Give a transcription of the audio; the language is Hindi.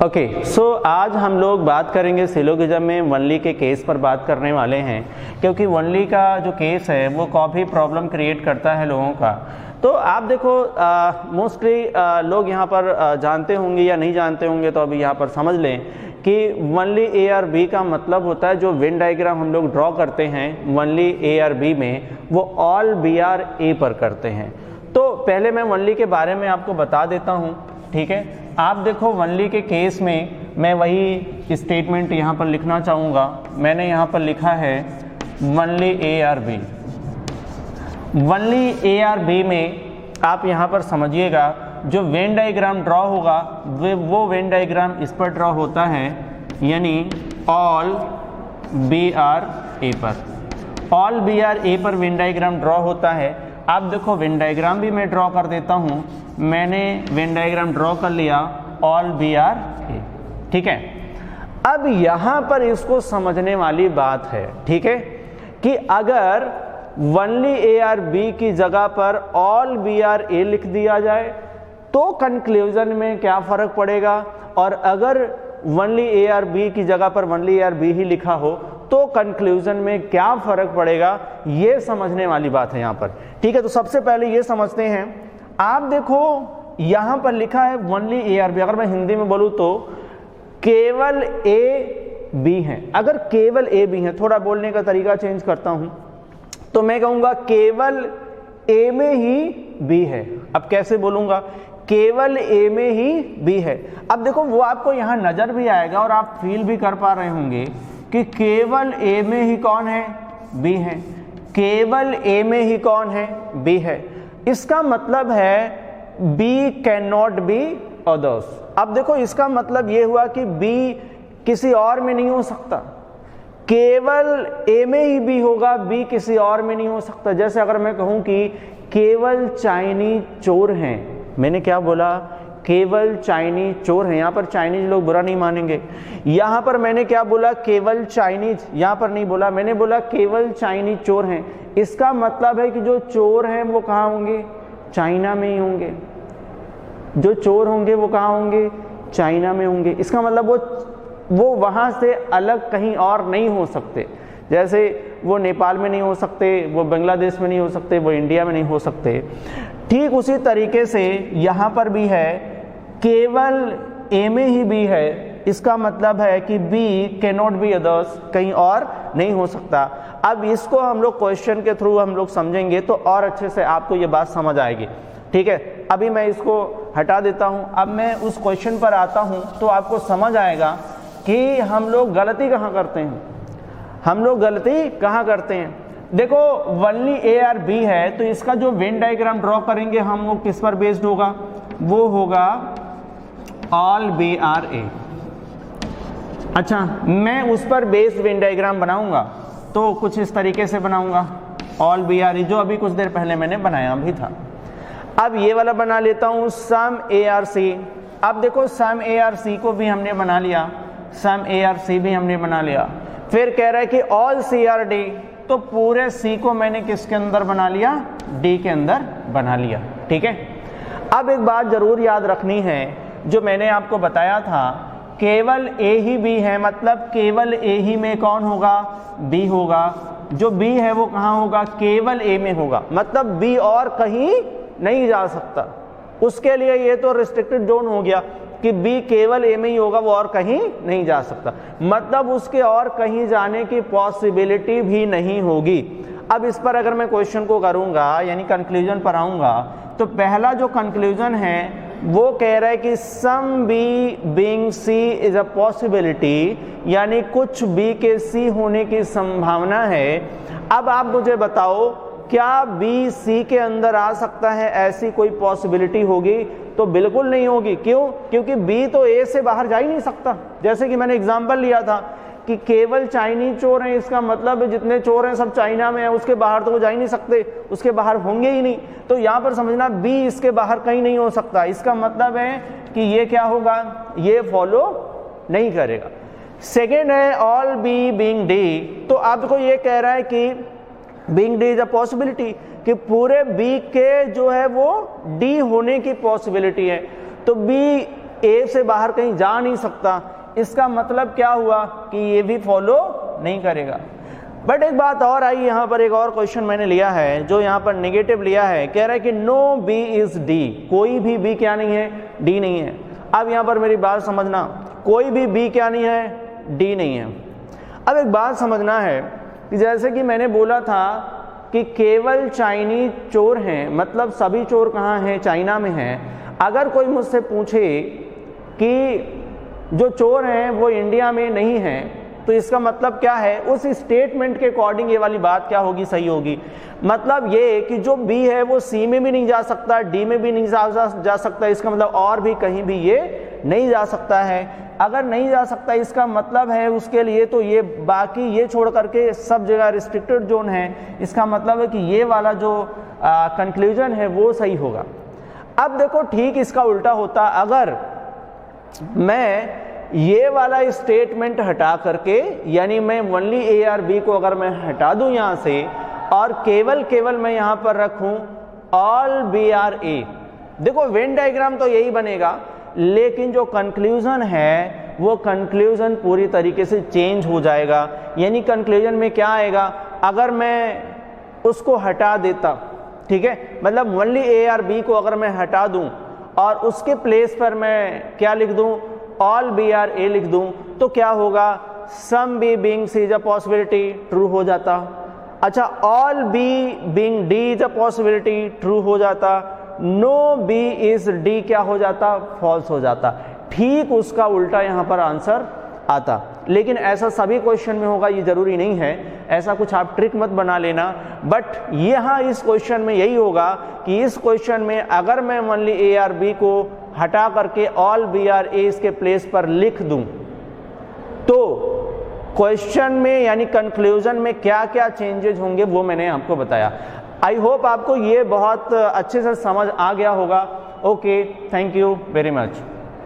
ओके, सो आज हम लोग बात करेंगे सिलोगिज्म में वनली के केस पर बात करने वाले हैं, क्योंकि वनली का जो केस है वो काफ़ी प्रॉब्लम क्रिएट करता है लोगों का। तो आप देखो मोस्टली लोग यहाँ पर जानते होंगे या नहीं जानते होंगे, तो अभी यहाँ पर समझ लें कि वनली ए आर बी का मतलब होता है जो वेन डायग्राम हम लोग ड्रॉ करते हैं वनली ए आर बी में, वो ऑल बी आर ए पर करते हैं। तो पहले मैं वनली के बारे में आपको बता देता हूँ, ठीक है। आप देखो वनली के केस में मैं वही स्टेटमेंट यहाँ पर लिखना चाहूँगा। मैंने यहाँ पर लिखा है only A or B. Only A or B में आप यहाँ पर समझिएगा जो वेन डायग्राम ड्रॉ होगा वो वेन डायग्राम इस पर ड्रॉ होता है, यानी ऑल बी आर ए पर। ऑल बी आर ए पर वेन डायग्राम ड्रॉ होता है। आप देखो वेन डायग्राम भी मैं ड्रॉ कर देता हूँ। मैंने वेन डायग्राम ड्रॉ कर लिया ऑल बी आर ए, ठीक है। अब यहाँ पर इसको समझने वाली बात है, ठीक है, कि अगर वनली ए आर बी की जगह पर ऑल बी आर ए लिख दिया जाए तो कंक्लूजन में क्या फर्क पड़ेगा, और अगर वनली ए आर बी की जगह पर वनली ए आर बी ही लिखा हो तो कंक्लूजन में क्या फर्क पड़ेगा, ये समझने वाली बात है यहाँ पर, ठीक है। तो सबसे पहले ये समझते हैं। आप देखो यहाँ पर लिखा है वनली ए आर बी। अगर मैं हिंदी में बोलूँ तो केवल ए बी है। अगर केवल ए बी है, थोड़ा बोलने का तरीका चेंज करता हूँ, तो मैं कहूँगा केवल ए में ही बी है। अब कैसे बोलूँगा, केवल ए में ही बी है। अब देखो वो आपको यहाँ नज़र भी आएगा और आप फील भी कर पा रहे होंगे कि केवल ए में ही कौन है, बी है। केवल ए में ही कौन है, बी है। इसका मतलब है B can not be others. अब देखो इसका मतलब ये हुआ कि बी किसी और में नहीं हो सकता। केवल ए में ही बी होगा, बी किसी और में नहीं हो सकता। जैसे अगर मैं कहूँ कि केवल चाइनीज चोर हैं, मैंने क्या बोला, केवल चाइनीज चोर हैं। यहाँ पर चाइनीज लोग बुरा नहीं मानेंगे। यहाँ पर मैंने क्या बोला, केवल चाइनीज, यहाँ पर नहीं बोला, मैंने बोला केवल चाइनीज चोर हैं। इसका मतलब है कि जो चोर हैं वो कहाँ होंगे, चाइना में ही होंगे। जो चोर होंगे वो कहाँ होंगे, चाइना में होंगे। इसका मतलब वो वहाँ से अलग कहीं और नहीं हो सकते। जैसे वो नेपाल में नहीं हो सकते, वो बांग्लादेश में नहीं हो सकते, वो इंडिया में नहीं हो सकते। ठीक उसी तरीके से यहाँ पर भी है, केवल ए में ही बी है। इसका मतलब है कि B can not be others, कहीं और नहीं हो सकता। अब इसको हम लोग क्वेश्चन के थ्रू हम लोग समझेंगे तो और अच्छे से आपको ये बात समझ आएगी, ठीक है। अभी मैं इसको हटा देता हूँ। अब मैं उस क्वेश्चन पर आता हूँ तो आपको समझ आएगा कि हम लोग गलती कहाँ करते हैं। हम लोग गलती कहाँ करते हैं। देखो वनली ए आर बी है तो इसका जो वेन डायग्राम ड्रॉ करेंगे हम वो किस पर बेस्ड होगा, वो होगा ऑल बी आर ए। अच्छा, मैं उस पर बेस्ड वेन डायग्राम बनाऊंगा तो कुछ इस तरीके से बनाऊंगा, ऑल बी आर ए, जो अभी कुछ देर पहले मैंने बनाया भी था। अब ये वाला बना लेता हूँ सम ए आर सी। अब देखो सम ए आर सी को भी हमने बना लिया, सम ए आर सी भी हमने बना लिया। फिर कह रहा है कि ऑल सी आर डी, तो पूरे सी को मैंने किसके अंदर बना लिया, डी के अंदर बना लिया, ठीक है। अब एक बात जरूर याद रखनी है, जो मैंने आपको बताया था, केवल ए ही बी है, मतलब केवल ए ही में कौन होगा, बी होगा। जो बी है वो कहाँ होगा, केवल ए में होगा, मतलब बी और कहीं नहीं जा सकता। उसके लिए ये तो रिस्ट्रिक्टेड जोन हो गया कि बी केवल ए में ही होगा, वो और कहीं नहीं जा सकता, मतलब उसके और कहीं जाने की पॉसिबिलिटी भी नहीं होगी। अब इस पर अगर मैं क्वेश्चन को करूंगा, यानी कंक्लूजन पर आऊंगा, तो पहला जो कंक्लूजन है वो कह रहा है कि some B being C is a possibility, यानी कुछ बी के सी होने की संभावना है। अब आप मुझे बताओ, क्या बी सी के अंदर आ सकता है, ऐसी कोई पॉसिबिलिटी होगी? तो बिल्कुल नहीं होगी। क्यों? क्योंकि बी तो ए से बाहर जा ही नहीं सकता। जैसे कि मैंने एग्जांपल लिया था कि केवल चाइनीज चोर हैं, इसका मतलब जितने चोर हैं सब चाइना में हैं, उसके बाहर तो वो जा ही नहीं सकते, उसके बाहर होंगे ही नहीं। तो यहाँ पर समझना बी इसके बाहर कहीं नहीं हो सकता। इसका मतलब है कि ये क्या होगा, ये फॉलो नहीं करेगा। सेकेंड है ऑल बी बीइंग डी, तो आपको ये कह रहा है कि being D is a possibility, कि पूरे बी के जो है वो डी होने की पॉसिबिलिटी है। तो बी ए से बाहर कहीं जा नहीं सकता, इसका मतलब क्या हुआ कि ये भी फॉलो नहीं करेगा। बट एक बात और आई, यहाँ पर एक और क्वेश्चन मैंने लिया है जो यहाँ पर नेगेटिव लिया है, कह रहा है कि नो बी इज डी, कोई भी बी क्या नहीं है, डी नहीं है। अब यहाँ पर मेरी बात समझना, कोई भी बी क्या नहीं है, डी नहीं है। अब एक बात समझना है कि जैसे कि मैंने बोला था कि केवल चाइनीज चोर हैं, मतलब सभी चोर कहाँ हैं, चाइना में हैं। अगर कोई मुझसे पूछे कि जो चोर हैं वो इंडिया में नहीं हैं, तो इसका मतलब क्या है, उस स्टेटमेंट के अकॉर्डिंग ये वाली बात क्या होगी, सही होगी। मतलब ये कि जो बी है वो सी में भी नहीं जा सकता, डी में भी नहीं जा सकता, इसका मतलब और भी कहीं भी ये नहीं जा सकता है। अगर नहीं जा सकता इसका मतलब है उसके लिए तो ये बाकी ये छोड़ करके सब जगह रिस्ट्रिक्टेड जोन है, इसका मतलब है कि ये वाला जो कंक्लूजन है वो सही होगा। अब देखो ठीक इसका उल्टा होता, अगर मैं ये वाला स्टेटमेंट हटा करके, यानी मैं ओनली ए आर बी को अगर मैं हटा दूं यहां से और केवल मैं यहां पर रखूं ऑल बी आर ए, देखो वेन डायग्राम तो यही बनेगा, लेकिन जो कंक्लूजन है वो कंक्लूजन पूरी तरीके से चेंज हो जाएगा। यानी कंक्लूजन में क्या आएगा, अगर मैं उसको हटा देता, ठीक है, मतलब ओनली ए आर बी को अगर मैं हटा दूं और उसके प्लेस पर मैं क्या लिख दूं, ऑल बी आर ए लिख दूं, तो क्या होगा, some B being C is a possibility, true हो जाता। अच्छा, all B being D is a possibility, true हो जाता। नो बी इज डी क्या हो जाता, फॉल्स हो जाता। ठीक उसका उल्टा यहां पर आंसर आता। लेकिन ऐसा सभी क्वेश्चन में होगा ये जरूरी नहीं है, ऐसा कुछ आप ट्रिक मत बना लेना। बट यहाँ इस क्वेश्चन में यही होगा कि इस क्वेश्चन में अगर मैं ओनली ए आर बी को हटा करके ऑल बी आर ए इसके प्लेस पर लिख दूं, तो क्वेश्चन में यानी कंक्लूजन में क्या क्या चेंजेस होंगे वो मैंने आपको बताया। आई होप आपको ये बहुत अच्छे से समझ आ गया होगा। Okay, thank you very much.